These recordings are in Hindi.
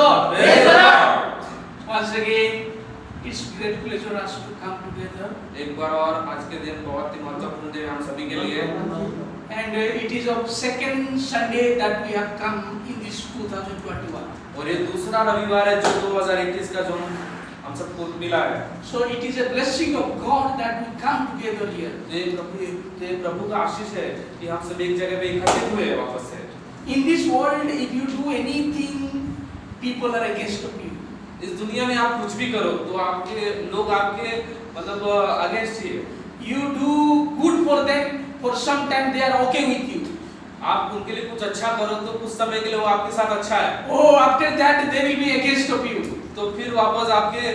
Lord. Praise the Lord. Once again, it's great pleasure us to come together. एक बार और आज के दिन बहुत ही महत्वपूर्ण दिन है हम सभी के लिए And it is of second Sunday that we have come in this 2021. और ये दूसरा रविवार है जो 2021 का जो हम सबको मिला है। So it is a blessing of God that we come together here. ये प्रभु का आशीष है कि हम सब एक जगह पे इकट्ठे हुए हैं वापस से। In this world, if you do anything, people are against of you. इस दुनिया में आप कुछ भी करो तो आपके लोग आपके मतलब अगेंस्ट ही है। You do good for them, for some time they are okay with you. आप उनके लिए कुछ अच्छा करो तो कुछ समय के लिए वो आपके साथ अच्छा है। Oh, after that they will be against of you. तो फिर वापस आपके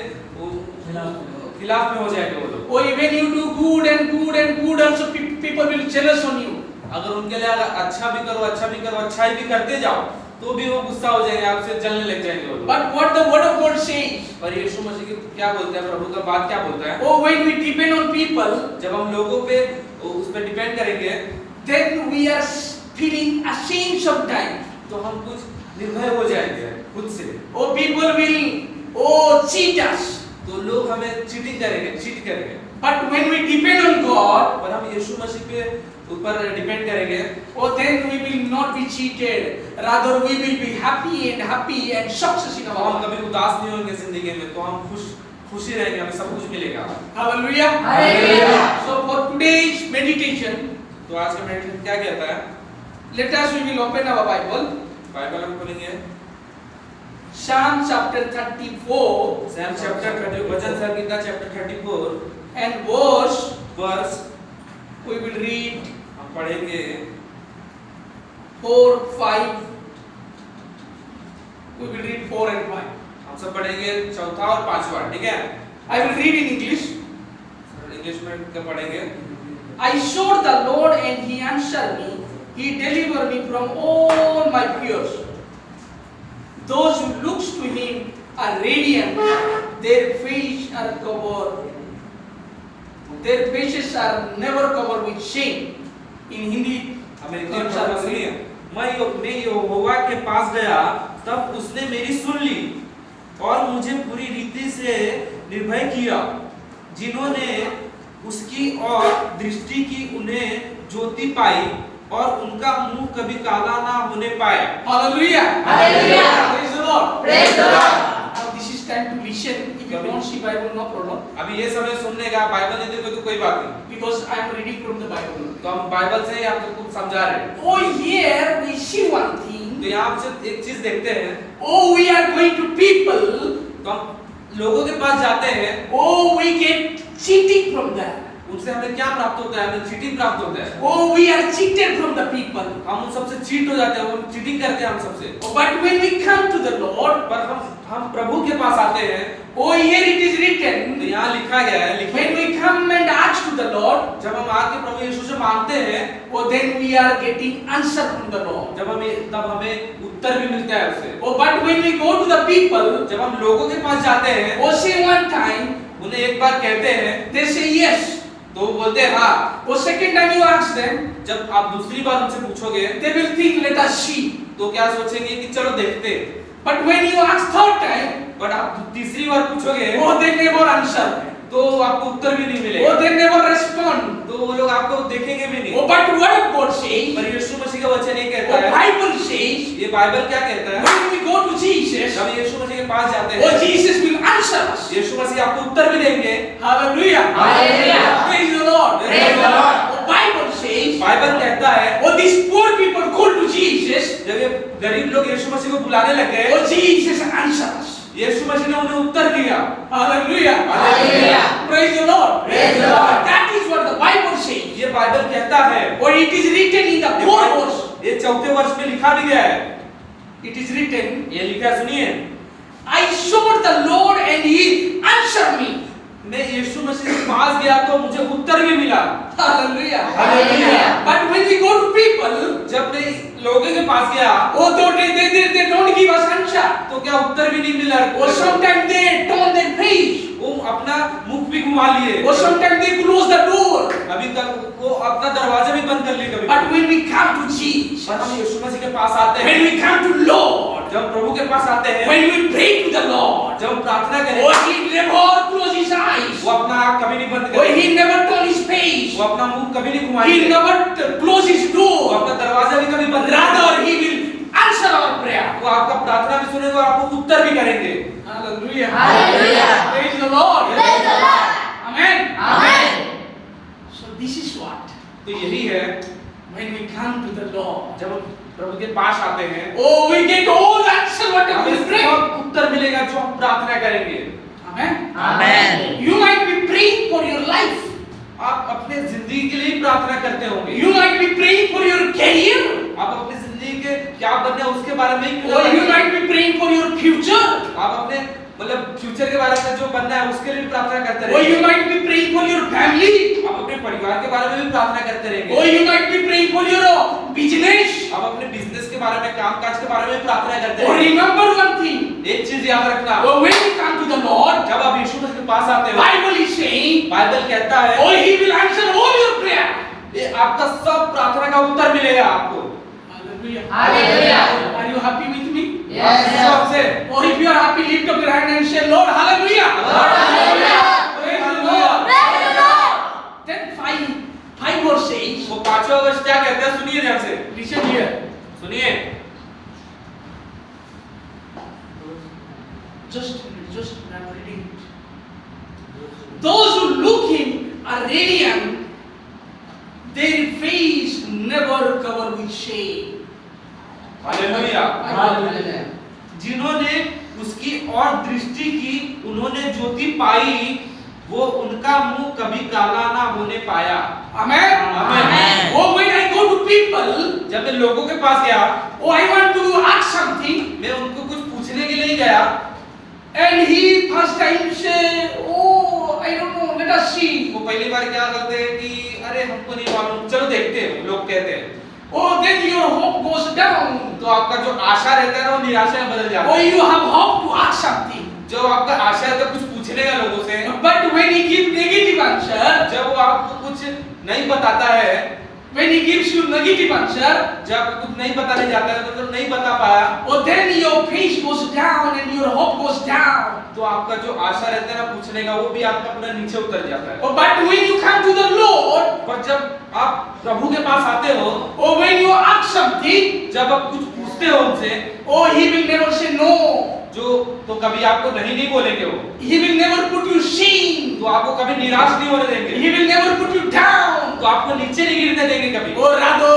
खिलाफ में हो जाएंगे वो लोग। Oh, when you do good and good and good, also people will jealous on you. अगर उनके लिए अच्छा भी करो, अच्छाई भी करते जाओ, तो भी वो गुस्सा हो जाएंगे, आपसे जलने लग जाएंगे वो लोग। But what the word of God says? और यीशु मसीह की क्या बोलता है, प्रभु का बात क्या बोलता है? Oh, when we depend on people, जब हम लोगों पे उस पे डिपेंड करेंगे, then we are feeling ashamed sometimes. तो हम कुछ निर्भय हो जाएंगे खुद से। Oh, people will cheat us. तो लोग हमें चीट करेंगे। But when we depend on God, पर हम यीशु मसीह पे ऊपर डिपेंड करेंगे, oh, then we will not be cheated. Rather, we will be happy and success in our हम life. कभी उदास नहीं होंगे जिंदगी में, तो हम खुशी रहेंगे, हमें सब कुछ मिलेगा। Hallelujah. Hallelujah. So for today's meditation, तो आज का मेडिटेशन क्या कहता है? let us we will open our Bible. Bible हम खोलेंगे। Psalm chapter 34 सैम चैप्टर 30, वचन संहिता chapter 34 and verse verse we will read हम पढ़ेंगे 4, 5. We will read 4 and 5. हम सब पढ़ेंगे चौथा और पांचवा, ठीक है? I will read in English. English में क्या पढ़ेंगे? I sought the Lord and He answered me. He delivered me from all my fears. Those who looks to Him are radiant. Their faces are covered. Their faces are never covered with shame. In Hindi, हमें हिंदी में पढ़ना सुनिए। मैं यहोवा के पास गया, तब उसने मेरी सुन ली और मुझे पूरी रीति से निर्भय किया। जिन्होंने उसकी ओर दृष्टि की उन्हें ज्योति पाई और उनका मुंह कभी काला ना होने पाए। Hallelujah. Hallelujah. Praise the Lord. Praise the Lord. Now this is time to listen. If you don't see Bible, no problem. अभी ये समय सुनने का, बाइबल नहीं देखो तो कोई बात नहीं, Because I am reading from the Bible. तो हम बाइबल से ही आपको कुछ समझा रहे हैं। Oh, here we see one thing. तो यहाँ आप एक चीज देखते हैं, Oh, we are going to people. तो हम लोगों के पास जाते हैं, Oh, we get cheating from them. उनसे हमें क्या प्राप्त होता है? हमें चीटिंग प्राप्त होता है। Oh, we are cheated from the people. हम उन सबसे चीट हो जाते हैं, हम चीटिंग करते हैं हम सबसे। Oh, but when we come to the Lord, पर हम प्रभु के पास आते हैं, oh, here it is तो written, यहाँ लिखा गया है, लिखिए, when we come and ask to the Lord, जब हम आके प्रभु यीशु से मांगते हैं, oh, then we are getting answer from the Lord. तब हमें उत्तर भी मिलता है उससे। Oh, but when we go to the people, जब हम लोगों के पास जाते हैं, oh, say one time, उन्हें एक बार कहते हैं, they say yes. तो वो बोलते हैं हाँ। Oh, second time you ask them, जब आप दूसरी बार उनसे पूछोगे, they will think, let us see. तो क्या सोचेंगे कि चलो देखते हैं। But when you ask third time, but आप तीसरी बार पूछोगे, oh, they never answer. तो आपको उत्तर भी नहीं Oh, मिलेगा, they never respond. तो वो लोग आपको देखेंगे भी नहीं। Oh, but word of God says, पर यीशु मसीह का वचन ये oh, कहता है, Bible says, ये बाइबल क्या कहता है? when we go to Jesus, जब यीशु मसीह के पास जाते oh, हैं, Jesus will answer us. यीशु मसीह आपको उत्तर भी देंगे। Hallelujah. Hallelujah. Praise the Lord. Praise the Lord. Oh, Bible says, Bible कहता है, oh, these poor people go to Jesus, जब ये गरीब लोग यीशु मसीह को बुलाने लगे, oh, Jesus answer us. यीशु मसीह ने उन्हें उत्तर दिया। Hallelujah. Hallelujah. Praise the Lord. Praise the Lord. That is what the Bible says. ये बाइबल कहता है, Or it is written in the fourth verse. ये चौथे वर्ष में लिखा भी गया है। It is written, ये लिखा है, सुनिए, I sought the Lord and He answered me. मैं यीशु मसीह के पास गया तो मुझे उत्तर भी मिला। Hallelujah. Hallelujah. But when we go to people, जब मैं लोगों के पास गया, oh, they don't give us answer. तो क्या उत्तर भी नहीं मिला। Or sometimes they turn their face. वो अपना मुख भी घुमा लिए, or sometimes they close the door. कभी तक वो अपना दरवाजा भी बंद कर लिए कभी। But when we come to Jesus, पर हम यीशु मसीह के पास आते when हैं, we come to Lord, जब प्रभु के पास आते हैं, when we pray to the Lord, जब हम प्रार्थना करें, oh, He never close His eyes. वो अपना आँख कभी नहीं बंद Oh, करेंगे, He never turn His face. वो अपना मुंह कभी नहीं He घुमाएंगे, never close His वो door. अपना दरवाजा भी कभी बंद नहीं Rather, He will answer our prayer. करेंगे। वो आपका प्रार्थना भी सुनेंगे और आपको उत्तर भी करेंगे। Hallelujah. Hallelujah. Praise the Lord. Praise the Lord. Amen. Amen. So this is what तो यही है, when we come to the Lord. जब हम प्रभु के पास आते हैं, Oh, we get all the answer whatever हमें we pray. सब उत्तर मिलेगा जो हम प्रार्थना करेंगे। Amen. Amen. You might be praying for your life. आप अपने जिंदगी के लिए प्रार्थना करते होंगे, You might be praying for your career. आप अपनी जिंदगी के क्या बनना है उसके बारे में ही Or you might be praying for your future. आप अपने मतलब फ्यूचर के बारे में जो बनना है उसके लिए भी प्रार्थना करते Or you रहेंगे। might be praying for your family. आप अपने परिवार के बारे में भी प्रार्थना करते Or रहेंगे। you might be praying for your business. आप अपने बिजनेस के बारे में, कामकाज के बारे में भी प्रार्थना करते Or रहेंगे। remember one thing. एक चीज याद रखना, Oh, when you come to the Lord, जब आप यीशु मसीह के पास आते हो, Bible is saying, बाइबल कहता है, oh, He will answer all your prayer. ये आपका सब प्रार्थना का उत्तर मिलेगा आपको। Hallelujah. Hallelujah. Are you happy with me? Yes, sir. सबसे Or if you are happy, lift up your hand and say, Lord, hallelujah. Lord, hallelujah. Praise the Lord. Praise the Lord. Then five verse says, वो पांचवा वर्ष क्या कहते हैं, सुनिए ध्यान से, listen here. सुनिए। Just I'm reading it. Those who look Him are radiant. Their face never covered with shame. Hallelujah. Hallelujah. जिन्होंने उसकी और दृष्टि की, उन्होंने ज्योति पाई, वो उनका मुंह कभी काला ना होने पाया। Amen. Amen. Oh, when I go to people, जब मैं लोगों के पास गया, oh, I want to ask something, मैं उनको कुछ पूछने के लिए गया, and he first time say, oh, I don't know, let us see. वो पहली बार क्या करते हैं कि अरे हमको नहीं मालूम, चलो देखते हैं, लोग कहते हैं। Oh, then your hope goes down. तो आपका जो आशा रहता है ना वो निराशा में बदल जाता Oh, है। you have hope to ask something. जब आपका आशा रहता है कुछ पूछने का लोगों से, But when he gives negative answer, जब वो आपको कुछ नहीं बताता है, when he gives you negative answer, जब आपको कुछ नहीं बताने जाता है, मतलब नहीं बता पाया, oh, then your faith goes down and your hope goes down. तो आपका जो आशा रहता है ना पूछने का, वो भी आपका अपना नीचे उतर जाता है। Oh, but when you come to the Lord, पर जब आप प्रभु के पास आते हो, or when you ask something, जब आप कुछ पूछते हो उनसे, oh, he will never say no. जो तो कभी आपको नहीं बोलेंगे वो, He will never put you shame. तो आपको कभी निराश नहीं होने देंगे, He will never put you down. तो आपको नीचे नहीं गिरने देंगे कभी। Or rather,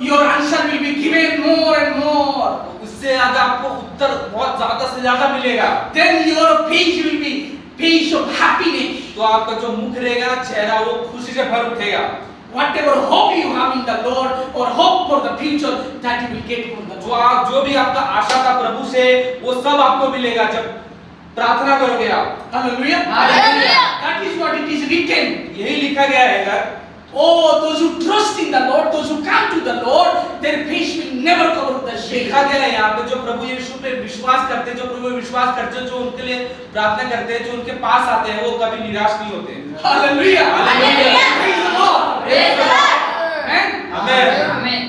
your answer will be given more and more. उससे ज्यादा आपको उत्तर बहुत ज्यादा से ज्यादा मिलेगा। Then your face will be face of happiness. तो आपका जो मुख रहेगा ना, चेहरा, वो खुशी से भर उठेगा। Whatever hope you have in the Lord or hope for the future, that you will get from the Lord. जो भी आपका आशा था प्रभु से, वो सब आपको मिलेगा जब प्रार्थना करोगे आप। Hallelujah. Hallelujah. That is what it is written. यही लिखा गया है इधर। Oh, those who trust in the Lord, those who come to the Lord, their face will never cover the shame. लिखा गया है यहाँ पे, जो प्रभु यीशु पे विश्वास करते हैं, जो प्रभु पे विश्वास करते हैं, जो उनके लिए प्रार्थना करते हैं, जो उनके पास आते हैं, वो कभी निराश नहीं होते। Hallelujah. Hallelujah. Praise the Lord. Praise the Lord. Amen. Amen. Amen.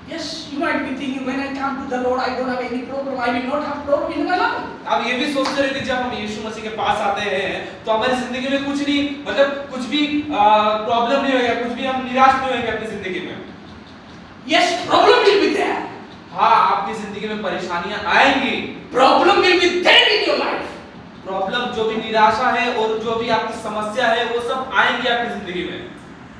Yes, you might be thinking, when I come to the Lord, I don't have any problem. I will not have problem in my life. आप ये भी सोचते रहे कि जब हम यीशु मसीह के पास आते हैं तो हमारी जिंदगी में कुछ नहीं, मतलब कुछ भी प्रॉब्लम नहीं होगा, कुछ भी हम निराश नहीं होंगे अपनी जिंदगी में। Yes, problem will be there. हाँ, आपकी जिंदगी में परेशानियां आएंगी, Problem will be there in your life. Problem, जो भी निराशा है और जो भी आपकी समस्या है, वो सब आएंगी आपकी जिंदगी में।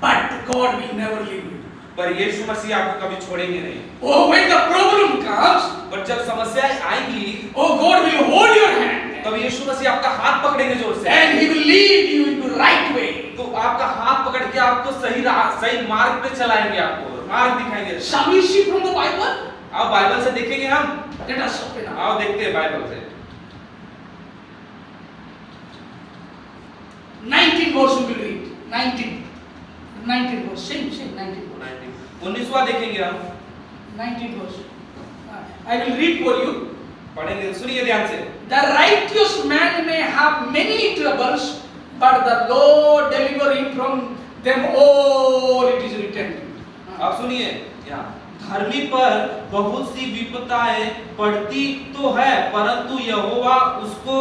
But God will never leave you. पर यीशु मसीह आपको कभी छोड़ेंगे नहीं। Oh, when the problem comes, पर जब समस्याएं आएंगी, oh, God will hold your hand. तब यीशु मसीह आपका हाथ पकड़ेंगे जोर से, And He will lead you into right way. तो आपका हाथ पकड़ के आपको सही सही मार्ग पे चलाएंगे, आपको मार्ग दिखाएंगे। Shall we see from the Bible? आओ बाइबल से देखेंगे हम। Let us open up. आओ देखते हैं बाइबल से। 19 verse we will read. 19 verse. Same 19 verse. 19वां देखेंगे हम। 19 verse. I will read for you. पढ़ेंगे, सुनिए ध्यान से। The righteous man may have many troubles, but the Lord deliver him from them all. It is written. आप सुनिए यहाँ, धर्मी पर बहुत सी विपदाएं पड़ती तो है, परंतु यहोवा उसको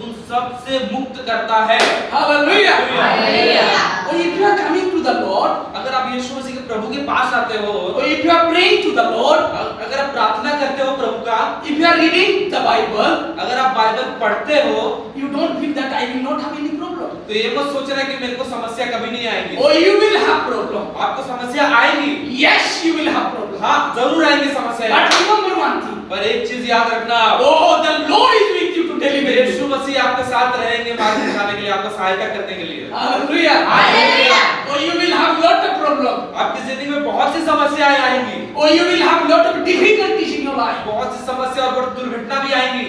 उन सब से मुक्त करता है। Hallelujah. Hallelujah. Oh, if you are coming to the Lord, अगर आप यीशु मसीह के प्रभु के पास आते हो, or if you are praying to the Lord, अगर आप प्रार्थना करते हो प्रभु का, if you are reading the Bible, अगर आप बाइबल पढ़ते हो, you don't feel that I will not have any problem. तो ये मत सोचना कि मेरे को समस्या कभी नहीं आएगी। Oh, you will have problem. आपको समस्या आएगी, Yes, you will have problem. हाँ जरूर आएगी समस्या। But remember one thing. पर एक चीज याद रखना, Oh, the Lord is with you to deliver you. यीशु मसीह आपके साथ रहेंगे मार्ग दिखाने के लिए, आपको सहायता करने के लिए। Hallelujah. Hallelujah. Oh, you will have lot of problem. आपकी जिंदगी में बहुत सी समस्याएं आएंगी, Oh, you will have lot of difficulties in your life. बहुत सी समस्या और बहुत दुर्घटना भी आएंगी।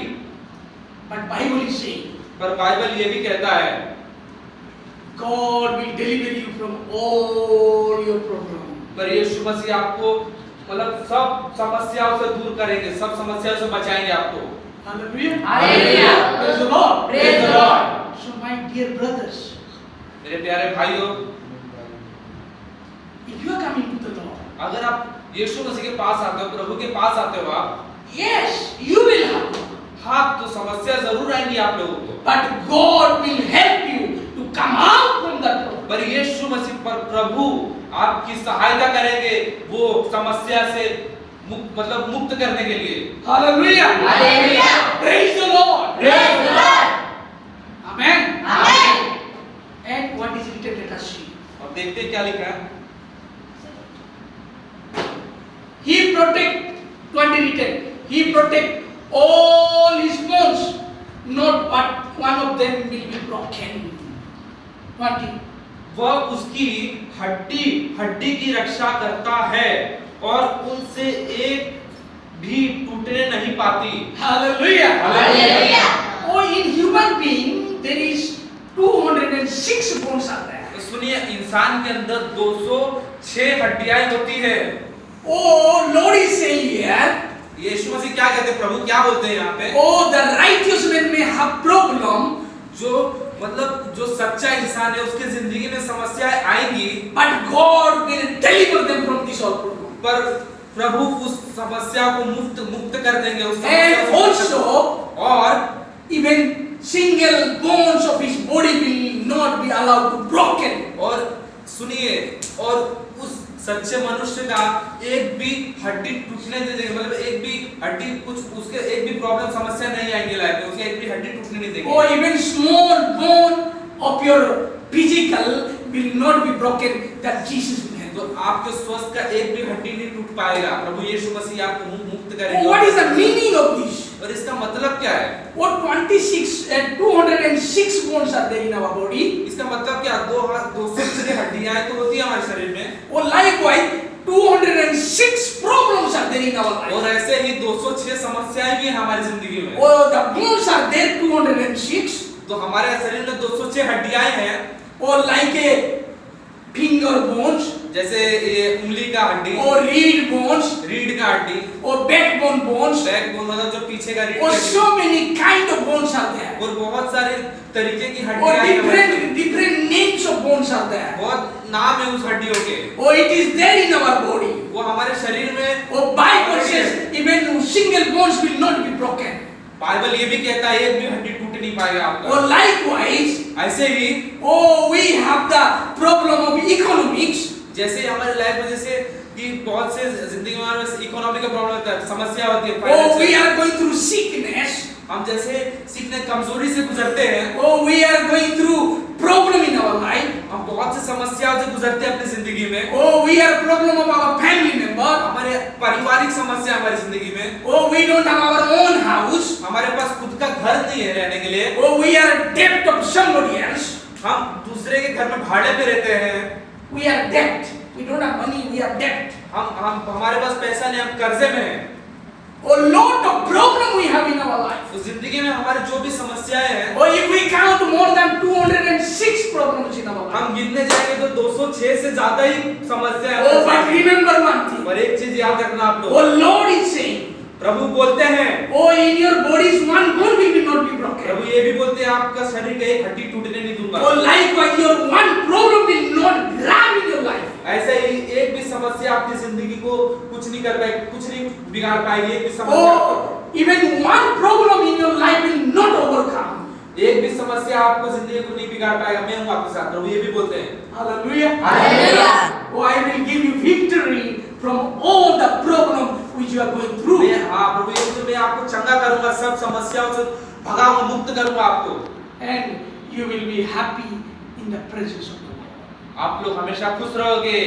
But Bible is saying, पर बाइबल ये भी कहता है, God will deliver you from all your problems. पर यीशु मसीह आपको मतलब सब समस्याओं से दूर करेंगे, सब समस्याओं से बचाएंगे आपको। Hallelujah. Hallelujah. Praise the Lord. Praise the Lord. So my dear brothers, मेरे प्यारे भाइयों, if you are coming to the Lord, अगर आप यीशु मसीह के पास आते हो, प्रभु के पास आते हो आप, yes, you will have. हाँ तो समस्या जरूर आएंगी आप लोगों को, But God will help you to come out from that problem. पर यीशु मसीह पर प्रभु आपकी सहायता करेंगे वो समस्या से मुक्त करने के लिए। Hallelujah. Hallelujah. Praise the Lord. Praise the Lord. Amen. Amen. And what is written, let us see. अब देखते हैं क्या लिखा है। He protect, 20 written, he protect all his bones, not but one of them will be broken. 20. वह उसकी हड्डी की रक्षा करता है और उनसे एक भी टूटने नहीं पाती। Hallelujah. Hallelujah. Oh, in human being there is 206 bones are there. तो सुनिए, इंसान के अंदर 206 हड्डियां होती है। Oh, Lord is saying here, यीशु मसीह क्या कहते हैं, प्रभु क्या बोलते हैं यहाँ पे? oh, the righteous man may have problem, जो मतलब जो सच्चा इंसान है उसकी जिंदगी में समस्याएं आएंगी, but God will deliver them from this all problem. पर प्रभु उस समस्या को मुक्त कर देंगे उस And समस्या also, और even single bones of his body will not be allowed to broken. और सुनिए, और उस सच्चे मनुष्य का एक भी हड्डी टूटने नहीं देंगे, मतलब एक भी हड्डी कुछ उसके एक भी प्रॉब्लम समस्या नहीं आएंगी लाइफ में, उसके एक भी हड्डी टूटने नहीं देंगे। Or even small bone of your physical will not be broken, that Jesus will तो handle. आपके स्वास्थ्य का एक भी हड्डी नहीं टूट पाएगा, प्रभु यीशु मसीह आपको मुक्त Oh, करेंगे। what is the meaning of this? और इसका मतलब क्या है? What 26 and 206 bones are there in our body? इसका मतलब क्या? 206 हड्डियां तो होती है हमारे शरीर में, Or likewise 206 problems are there in our life. और ऐसे ही 206 समस्याएं भी हैं हमारी जिंदगी में। Or the bones are there 206. तो हमारे शरीर में 206 हड्डियां हैं, Or like a finger bones, जैसे ये उंगली का हड्डी, or reed bones, रीढ़ का हड्डी, or backbone bones, बैकबोन मतलब जो पीछे का रीढ़ or का so many kind of bones are there. और बहुत सारे तरीके की Or हड्डियां हैं हमारे शरीर में। different names of bones are there. बहुत नाम है उस हड्डियों के, Oh, it is there in our body. वो हमारे शरीर में। Oh, Bible says even single bones will not be broken. Bible ये भी कहता है एक भी हड्डी टूट नहीं पाएगा आपका। Or likewise, ऐसे ही oh, we have the problem of economics. जैसे हमारे लाइफ में जैसे कि बहुत से जिंदगी में हमारे इकोनॉमी का प्रॉब्लम होता है, समस्या होती है, Oh, we financial. are going through sickness. हम जैसे सीखने कमजोरी से गुजरते हैं, Oh, we are going through problem in our life. हम बहुत से समस्याओं से गुजरते हैं अपनी जिंदगी में। Oh, we are problem of our family member. हमारे पारिवारिक समस्या हमारी जिंदगी में, Oh, we don't have our own house. हमारे पास खुद का घर नहीं है रहने के लिए, Oh, we are debt of somebody else. हम दूसरे के घर में भाड़े पे रहते हैं, We are debt. We don't have money. We are debt. हम हमारे पास पैसा नहीं, हम कर्जे में हैं। Oh, lot of problem we have in our life. तो जिंदगी में हमारे जो भी समस्याएं हैं, Oh, if we count more than 206 problems in our life. हम गिनने जाएंगे तो 206 से ज्यादा ही समस्याएं Oh, but हैं। remember one thing. पर एक चीज याद रखना आप लोग, Oh, Lord is saying, प्रभु बोलते हैं, oh, in your bodies one bone will not be broken. प्रभु ये भी बोलते हैं आपका शरीर का एक हड्डी टूटने नहीं दूंगा। Oh, पाएगी, एक भी समस्या Oh, even one problem in your life will not overcome. एक भी समस्या आपको जिंदगी को नहीं बिगाड़ पाएगा। मैं हूँ आपके साथ, प्रभु ये भी बोलते हैं। Hallelujah. Hallelujah. Oh, I will give you victory from all the problem which you are going through. हाँ प्रभु यीशु, मैं आपको चंगा करूंगा, सब समस्याओं से भगाऊंगा, मुक्त करूंगा आपको, And you will be happy in the presence of the Lord. आप लोग हमेशा खुश रहोगे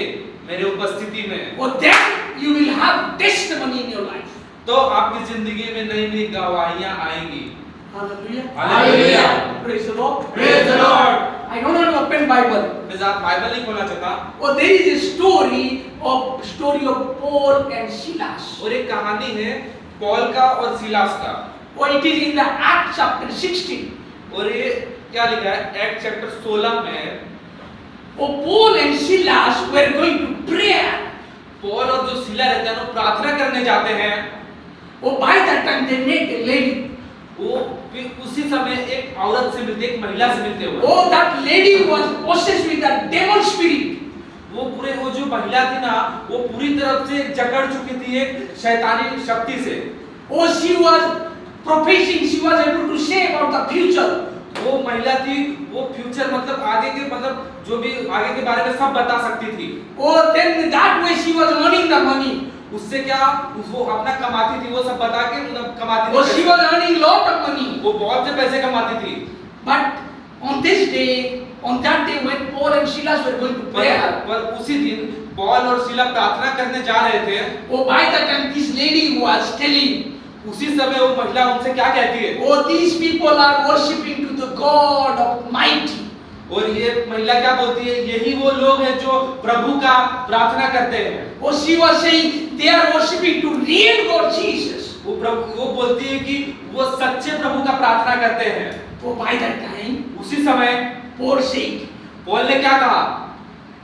मेरे उपस्थिति में। Oh, then you will have testimony in your life. तो आपकी जिंदगी में नई नई गवाहियां आएंगी। Hallelujah. Hallelujah. Praise the Lord. Praise the Lord. I don't want to open Bible. मैं ज़्यादा बाइबल नहीं खोलना चाहता। Oh, there is a story of Paul and Silas. और एक कहानी है पौल का और सिलास का। Oh, it is in the Acts chapter 16. और ये क्या लिखा है एक्ट चैप्टर 16 में। Oh, Paul and Silas were going to prayer. Paul और जो सिला रहते हैं वो प्रार्थना करने जाते हैं। Oh, by that time they met a lady. वो फिर उसी समय एक औरत से मिलते, एक महिला से मिलते हुए। Oh, that lady was possessed with a demon spirit. वो जो महिला थी ना, वो पूरी तरफ से जकड़ चुकी थी एक शैतानी शक्ति से। Oh, she was professing, she was able to say about the future. वो महिला थी, वो फ्यूचर मतलब आगे के मतलब जो भी आगे के बारे में सब बता सकती थी। Oh, then that way she was earning the money. उससे क्या वो अपना कमाती थी, वो सब बता के मतलब कमाती Oh, थी। she was earning lot of money. वो बहुत से पैसे कमाती थी। But on this day, on that day when Paul and Silas were going to prayer, पर उसी दिन पौल और सिला प्रार्थना करने जा रहे थे। oh, by that time this lady was telling, उसी समय वो महिला उनसे क्या कहती है? oh, these people are worshipping to the God Almighty. और ये महिला क्या बोलती है? यही वो लोग हैं जो प्रभु का प्रार्थना करते हैं। Oh, she was saying they are worshipping to real God Jesus. वो बोलती है कि वो सच्चे प्रभु का प्रार्थना करते हैं। Oh, by that time, उसी समय Paul said, पौल ने क्या कहा?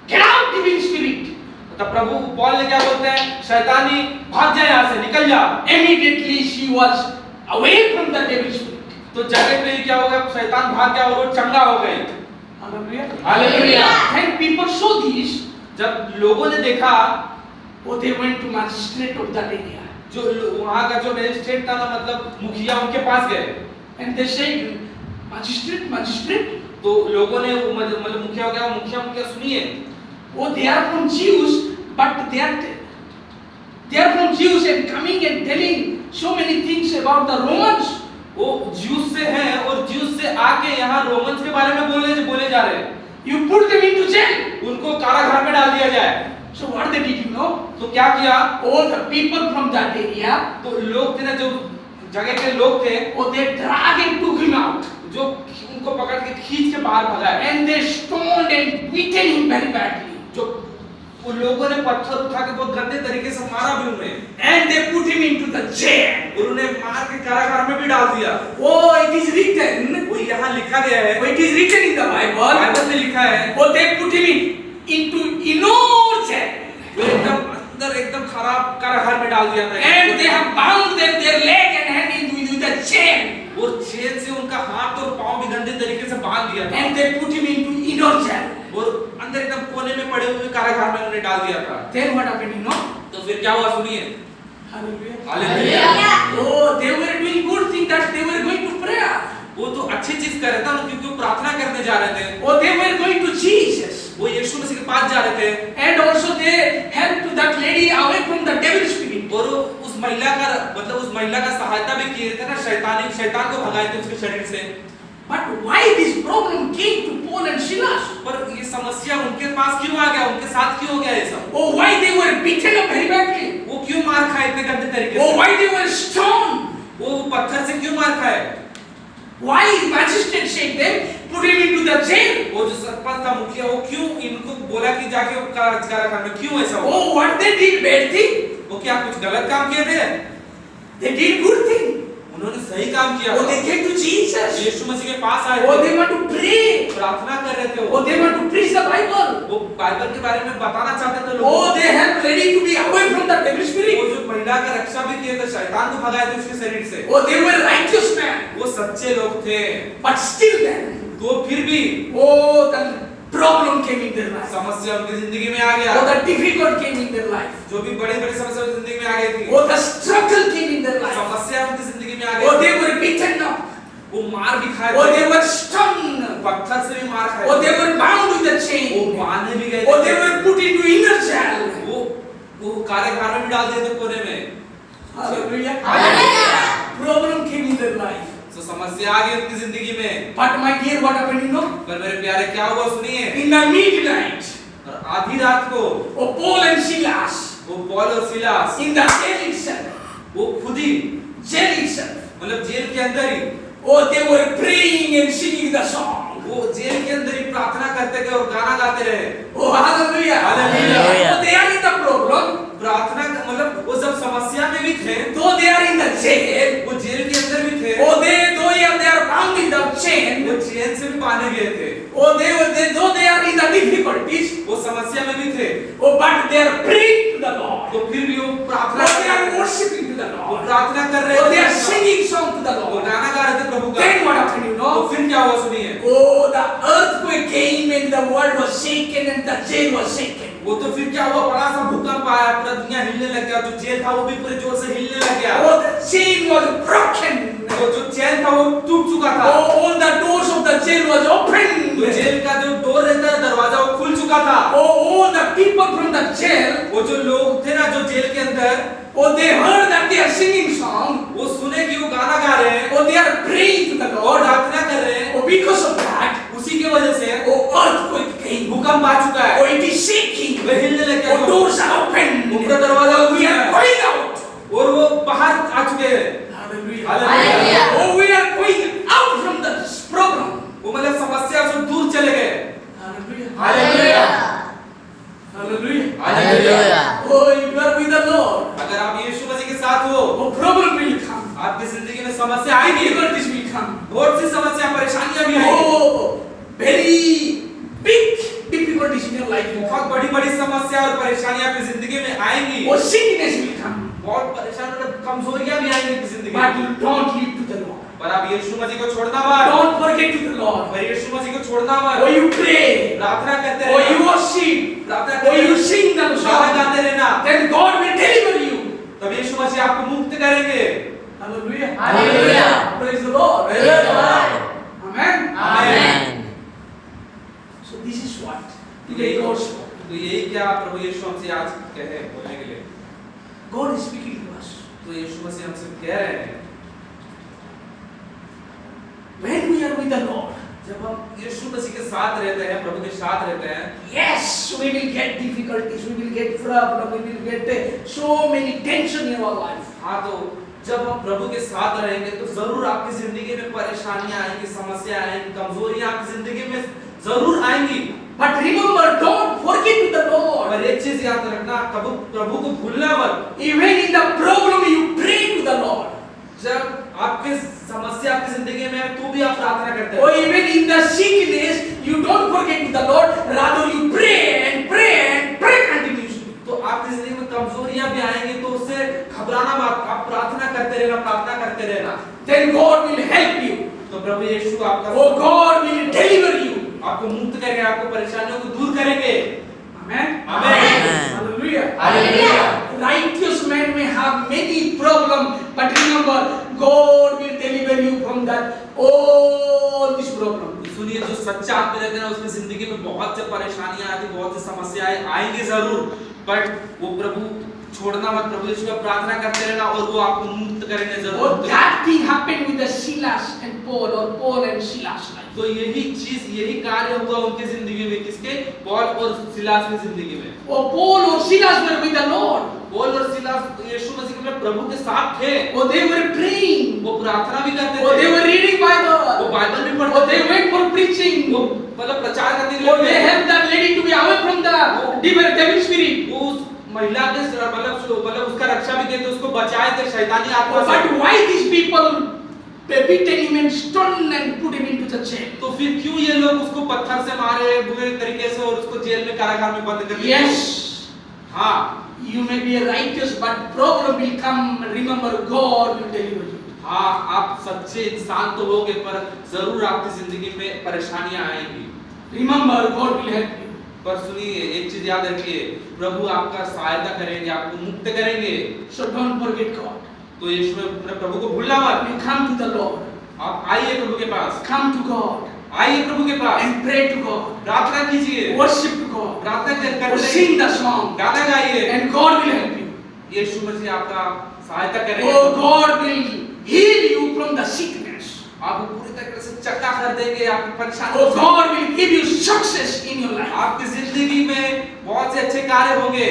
get out, demon spirit. तब प्रभु पौल ने क्या बोलते हैं? शैतानी भाग जा यहाँ से, निकल जा। Immediately she was away from the devil spirit. तो जगह पे ही क्या हो गया? शैतान भाग गया और वो चंगा हो गई। Hallelujah. Hallelujah. When people saw this, जब लोगों ने देखा, oh, they went to magistrate of that area. जो वहाँ का जो मजिस्ट्रेट था ना, मतलब मुखिया, उनके पास गए। And they said, magistrate. तो लोगों ने मतलब मुखिया हो गया, मुखिया सुनिए। Oh, they are from Jews, but they are from Jews and coming and telling so many things about the Romans. वो ज्यूस से हैं और ज्यूस से आके यहाँ रोमन्स के बारे में बोले जा रहे हैं। You put them into jail. उनको कारागार में डाल दिया जाए। So what they did, you know? तो क्या किया? All the people from that area, तो लोग थे ना, जो जगह के लोग थे, oh, they dragged and took him out. जो उनको पकड़ के खींच के बाहर भगाए। And they stoned and beaten him very badly. जो उन लोगों ने पत्थर उठा के बहुत गंदे तरीके से मारा भी उन्हें। And they put him into the jail. और उन्हें मार के कारागार में भी डाल दिया। Oh, it is written. वो यहाँ लिखा गया है। Oh, it is written in the Bible. Bible में लिखा है। Oh, they put him into inner jail. वो एकदम अंदर एकदम खराब कारागार में डाल दिया था। And they have bound them, their leg and hand with a chain. और चेन से उनका हाथ और पांव भी गंदे तरीके से बांध दिया था। And they put him into inner jail. और अंदर एकदम कोने में पड़े हुए कारागार में उन्हें डाल दिया था। Then what happened, you know? तो फिर क्या हुआ सुनिए। Hallelujah. Hallelujah. Oh, they were doing good thing that they were going to prayer. वो तो अच्छी चीज कर रहे थे ना, क्योंकि वो प्रार्थना करने जा रहे थे। Oh, they were going to Jesus. वो यीशु मसीह के पास जा रहे थे। And also they helped that lady away from the devil spirit. और उस महिला का सहायता भी किए थे ना, शैतान को भगाए थे उसके शरीर से। But why this problem came to Paul and Silas? पर ये समस्या उनके पास क्यों आ गया, उनके साथ क्यों हो गया ये सब? Oh, why they were beaten up very badly? वो क्यों मार खाए इतने गंदे तरीके Oh, से? why they were stoned? वो पत्थर से क्यों मार खाए? Why magistrate said them, put him into the jail? वो जो सरपंच था, मुखिया, वो क्यों इनको बोला कि जाके कारागार में, क्यों ऐसा हुआ? Oh, what they did bad thing? वो क्या कुछ गलत काम किए थे? They did good thing. उन्होंने सही काम किया। Oh, they came to Jesus. यीशु मसीह के पास आए Oh, थे। they want to pray. प्रार्थना कर रहे थे Oh, they want to preach the Bible. वो बाइबल के बारे में बताना चाहते थे लोगों Oh, they have ready to be away from the devil को। spirit. वो जो महिला का रक्षा भी किए थे, शैतान को भगाए थे उसके शरीर से। Oh, they were righteous men. वो सच्चे लोग थे। But still then, तो फिर भी oh, the problem came in their life. समस्या उनकी जिंदगी में आ गया। Oh, the difficult came in their life. जो भी बड़ी बड़ी समस्या उनकी जिंदगी में आ गई थी। Oh, the struggle मार भी खाए Oh, थे, they were stoned. पत्थर से भी मार खाए Oh, थे, they were bound with the वो chain. बांधे भी गए Oh, they थे, were put into inner jail. वो कारागार में भी डाल दिए थे कोने में। Hallelujah. Hallelujah. Problem came in their life. तो समस्या आ गई उनकी जिंदगी में। But my dear, what happened, you know? पर मेरे प्यारे क्या हुआ सुनिए, In the midnight, और आधी रात को oh, Paul and Silas, वो पौल और Silas, in the jail itself, वो खुद ही jail itself, मतलब जेल के अंदर ही, oh, they were praying and singing the song. वो जेल के अंदर ही प्रार्थना करते गए और गाना गाते रहे। Oh, hallelujah. Hallelujah. So they are in the problem. प्रार्थना मतलब वो सब समस्या में भी थे, Though they are in the jail, वो जेल के अंदर भी थे, oh, they are bound in the chain. वो चेन से भी बांधे गए थे, Oh, though they are in the difficulties, वो समस्या में भी थे, oh, but they are praying to the Lord. तो फिर भी वो Oh, प्रार्थना they कर are रहे थे, worshiping to the वो Lord. प्रार्थना कर रहे Oh, they are थे, singing song to the वो Lord. गाना गा रहे थे प्रभु का। Then what happened, you तो know? फिर क्या हुआ सुनिए, Oh, the earthquake came and the world was shaken and the jail was shaken. वो तो फिर क्या हुआ, बड़ा सा भूकंप आया, पूरा दुनिया हिलने लग गया, जो जेल था वो भी पूरे जोर से हिलने लग गया, Oh, the chain was broken. वो जो चैन था वो टूट चुका था, Oh, all the doors of the jail was opened. तो जेल का जो डोर रहता है दरवाजा वो खुल चुका था, Oh, all the people from the jail, वो जो लोग थे ना जो जेल के अंदर, oh, they heard that they are singing song. वो सुने कि वो गाना गा रहे हैं Oh, they are praying to the और Lord. प्रार्थना कर रहे हैं, Oh, because of that, उसी के वजह से oh, earthquake came. भूकंप आ चुका है, Oh, it is shaking. वो हिलने लग गया, Oh, doors are open. ऊपर दरवाजा Oh, खुल we गया are going out. और वो बाहर आ चुके हैं। Hallelujah. Hallelujah. Oh, we are going out from this problem. वो मतलब समस्या से दूर चले गए। Hallelujah. Hallelujah. Hallelujah. Hallelujah. Oh, if you are with the Lord, अगर आप यीशु मसीह के साथ हो, oh, problem will come. आपकी जिंदगी में समस्या आएगी, Difficulties will come. बहुत सी समस्या परेशानियां भी आएंगी, Oh, very big difficulties in your life will बहुत come. बड़ी बड़ी समस्या और परेशानियां आपकी जिंदगी में आएंगी, Oh, sickness will come. बहुत परेशान मतलब कमजोरियां भी आएंगी आपकी जिंदगी But में, you don't leave to the Lord. पर आप यीशु मसीह को छोड़ना मत, Don't forget to the Lord. पर यीशु मसीह को छोड़ना Oh, मत, you pray. प्रार्थना करते Oh, you रहना, worship. प्रार्थना Oh, करते you रहना, sing the गाना song. गाते रहना, Then God will deliver you. तब यीशु मसीह आपको मुक्त करेंगे। Hallelujah. Hallelujah. Praise the Lord. Praise the Lord. Amen. Amen. So this is what today God spoke. तो यही क्या प्रभु यीशु हमसे आज कहे बोलने के लिए, God is speaking to us. तो यीशु मसीह हमसे कह रहे हैं, When we are with the Lord, जब हम यीशु मसीह के साथ रहते हैं, प्रभु के साथ रहते हैं, yes, we will get difficulties, we will get problem, we will get so many tension in our life. हाँ तो जब हम प्रभु के साथ रहेंगे तो जरूर आपकी जिंदगी में परेशानियां आएंगी, समस्या आएंगी, कमजोरियां आपकी जिंदगी में जरूर आएंगी, But remember, don't forget to the Lord. और एक चीज याद रखना, कभी प्रभु को भूलना मत। Even in the problem, you pray to the Lord. जब आपके समस्या आपकी जिंदगी में है तो भी आप प्रार्थना करते Or हैं, even in the sickness, you don't forget to the Lord. Rather, you pray and pray and pray continuously. तो आपकी जिंदगी में कमजोरियां भी आएंगी तो उससे घबराना मत, आप प्रार्थना करते रहना, प्रार्थना करते रहना, Then God will help you. तो प्रभु यीशु आपका Oh, God will deliver you. आपको मुक्त करेंगे, आपको परेशानियों को दूर करेंगे। Amen. आमीन। Hallelujah. Hallelujah. Righteous man may have many problems, but remember, God will deliver you from that all this problem. सुनिए, जो सच्चा आदमी रहता है ना उसकी जिंदगी में बहुत से परेशानियां आती, बहुत सी समस्याएं आएंगी जरूर, बट वो प्रभु छोड़ना मत, प्रभु यीशु का प्रार्थना करते रहना और वो आपको मुक्त करेंगे Oh, जरूर। that thing happened with the Silas and Paul, or Paul and Silas life. तो यही चीज, यही कार्य हुआ उनकी जिंदगी में, किसके? पौल और सिलास की जिंदगी में। Oh, Paul or Silas were with the Lord. Paul और सिलास यीशु मसीह के प्रभु के साथ थे, Oh, they were praying. वो प्रार्थना भी करते Oh, they थे, were reading वो Bible. बाइबल भी Oh, पढ़ते they थे, went for preaching. वो मतलब प्रचार करने के Oh, they लिए helped that lady to be away from the devil spirit. वो उस महिला के मतलब उसका रक्षा भी किए थे, उसको बचाए थे शैतानी Oh, आत्मा but से। why these people beaten him and stoned and put him into the jail? तो फिर क्यों ये लोग उसको पत्थर से मारे बुरे तरीके से और उसको जेल में, कारागार में बंद कर दिया? Yes, हाँ, you may be righteous, but problem will come. Remember, God will deliver you. हाँ, आप सच्चे इंसान तो होगे पर जरूर आपकी जिंदगी में परेशानियां आएंगी, Remember, God will help you. पर सुनिए एक चीज याद रखिए, प्रभु आपका सहायता करेंगे, आपको मुक्त करेंगे। So don't forget God. तो यीशु में प्रभु को भूलना मत, You come to the Lord. आप आइए प्रभु के पास, Come to God आइए प्रभु के पास, and pray to God. प्रार्थना कीजिए, Worship to God. प्रार्थना Or करते sing the song. गाना गाइए, And God will help you. यीशु मसीह आपका सहायता करेंगे। Oh, God will heal you from the sickness. आपको पूरी तरह से चंगा कर देंगे, आपकी परेशानी Oh, God will give you success in your life. आपकी जिंदगी में बहुत से अच्छे कार्य होंगे।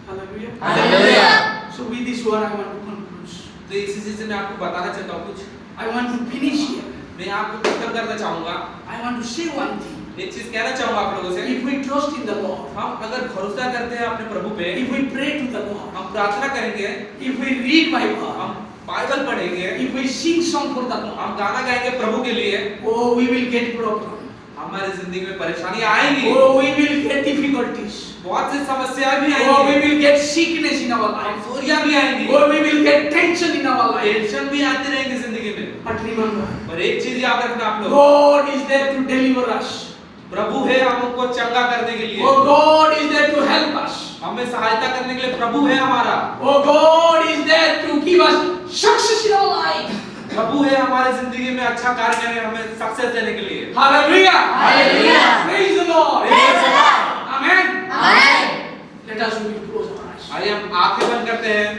Hallelujah. Hallelujah. So with this word I want to conclude. तो इसी चीज से मैं आपको बताना चाहता हूँ कुछ, I want to finish here. मैं आपको खत्म करना चाहूंगा। I want to say one thing. एक चीज कहना चाहूंगा आप लोगों से, If we trust in the Lord, हम अगर भरोसा करते हैं अपने प्रभु पे, if we pray to the Lord, हम प्रार्थना करेंगे, if we read Bible, हम बाइबल पढ़ेंगे, if we sing song for the Lord, हम गाना गाएंगे प्रभु के लिए, oh, we will get problem. हमारी जिंदगी में परेशानियां आएंगी, Oh, we will get difficulties. बहुत सी समस्याएं भी Oh, we आएंगी, will get sickness in our life. कमजोरियां भी आएंगी, Oh, we will get tension in our life. Tension भी आती रहेंगी जिंदगी में। But remember, पर एक चीज याद रखना आप लोग, God is there to deliver us. प्रभु है हमको चंगा करने के लिए, Oh, God is there to help us. हमें सहायता करने के लिए प्रभु है हमारा, Oh, God is there to give us success in our life. प्रभु है हमारे जिंदगी में अच्छा कार्य करने, हमें सक्सेस देने के लिए। Hallelujah. Hallelujah. Praise the Lord. Praise the Lord. Amen. Amen. Let us close our eyes. आइए हम आंखें बंद करते हैं।